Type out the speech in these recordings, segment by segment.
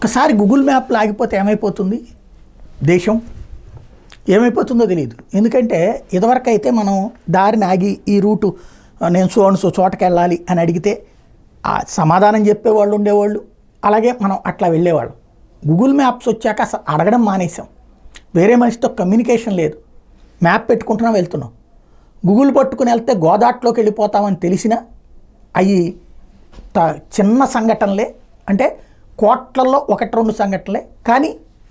ఒక్కసారి గూగుల్ మ్యాప్లో ఆగిపోతే ఏమైపోతుంది దేశం? ఏమైపోతుందో తెలియదు. ఎందుకంటే ఇదివరకు అయితే మనం దారిని ఆగి ఈ రూటు నేను సో చోటకి వెళ్ళాలి అని అడిగితే ఆ సమాధానం చెప్పేవాళ్ళు ఉండేవాళ్ళు, అలాగే మనం అట్లా వెళ్ళేవాళ్ళం. గూగుల్ మ్యాప్స్ వచ్చాక అసలు అడగడం మానేసాం. వేరే మనిషితో కమ్యూనికేషన్ లేదు. మ్యాప్ పెట్టుకుంటున్నాం, వెళ్తున్నాం. గూగుల్ పట్టుకుని వెళ్తే గోదాట్లోకి వెళ్ళిపోతామని తెలిసినా అవి చిన్న సంఘటనలే, అంటే కోట్లల్లో 1-2 సంఘటనలే, కానీ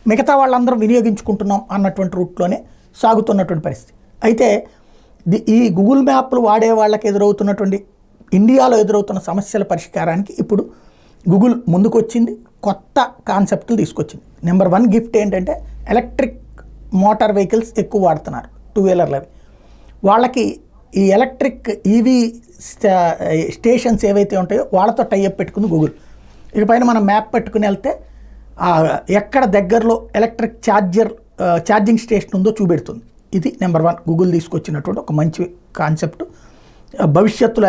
మిగతా వాళ్ళందరూ వినియోగించుకుంటున్నాం అన్నటువంటి రూట్లోనే సాగుతున్నటువంటి పరిస్థితి. అయితే ఈ గూగుల్ మ్యాప్లు వాడే వాళ్ళకి ఎదురవుతున్నటువంటి ఇండియాలో ఎదురవుతున్న సమస్యల పరిష్కారానికి ఇప్పుడు గూగుల్ ముందుకు వచ్చింది, కొత్త కాన్సెప్ట్లు తీసుకొచ్చింది. నెంబర్ 1 గిఫ్ట్ ఏంటంటే ఎలక్ట్రిక్ మోటార్ వెహికల్స్ ఎక్కువ వాడుతున్నారు, 2 వీలర్లు. అవి వాళ్ళకి ఈ ఎలక్ట్రిక్ ఈవీ స్టేషన్స్ ఏవైతే ఉంటాయో వాళ్ళతో టైఅప్ పెట్టుకుంది గూగుల్. ఇకపైన మనం మ్యాప్ పెట్టుకుని వెళ్తే ఎక్కడ దగ్గరలో ఎలక్ట్రిక్ ఛార్జింగ్ స్టేషన్ ఉందో చూపెడుతుంది. ఇది నెంబర్ 1 గూగుల్ తీసుకొచ్చినటువంటి ఒక మంచి కాన్సెప్ట్. భవిష్యత్తులో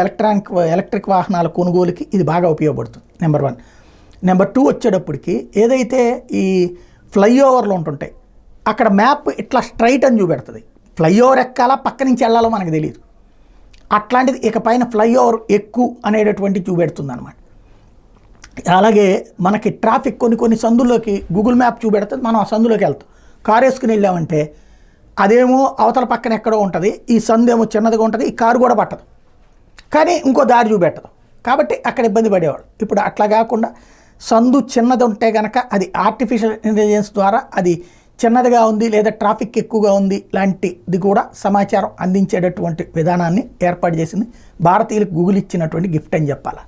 ఎలక్ట్రిక్ వాహనాల కొనుగోలుకి ఇది బాగా ఉపయోగపడుతుంది, నెంబర్ 1. నెంబర్ 2 వచ్చేటప్పటికి ఏదైతే ఈ ఫ్లైఓవర్లు ఉంటుంటాయి అక్కడ మ్యాప్ ఇట్లా స్ట్రైట్ అని చూపెడుతుంది. ఫ్లైఓవర్ ఎక్కాలా పక్క నుంచి వెళ్ళాలో మనకు తెలియదు. అట్లాంటిది ఇకపైన ఫ్లైఓవర్ ఎక్కువ అనేటటువంటి చూపెడుతుంది అనమాట. అలాగే మనకి ట్రాఫిక్ కొన్ని సందుల్లోకి గూగుల్ మ్యాప్ చూపెడుతుంది, మనం ఆ సందులోకి వెళ్తాం. కారు వేసుకుని వెళ్ళామంటే అదేమో అవతల పక్కన ఎక్కడో ఉంటుంది, ఈ సందు ఏమో చిన్నదిగా ఉంటుంది, ఈ కారు కూడా పట్టదు, కానీ ఇంకో దారి చూపెట్టదు. కాబట్టి అక్కడ ఇబ్బంది పడేవాడు. ఇప్పుడు అట్లా కాకుండా సందు చిన్నది ఉంటే కనుక అది ఆర్టిఫిషియల్ ఇంటెలిజెన్స్ ద్వారా అది చిన్నదిగా ఉంది లేదా ట్రాఫిక్ ఎక్కువగా ఉంది లాంటిది కూడా సమాచారం అందించేటటువంటి విధానాన్ని ఏర్పాటు చేసింది. భారతీయులకు గూగుల్ ఇచ్చినటువంటి గిఫ్ట్ అని చెప్పాలి.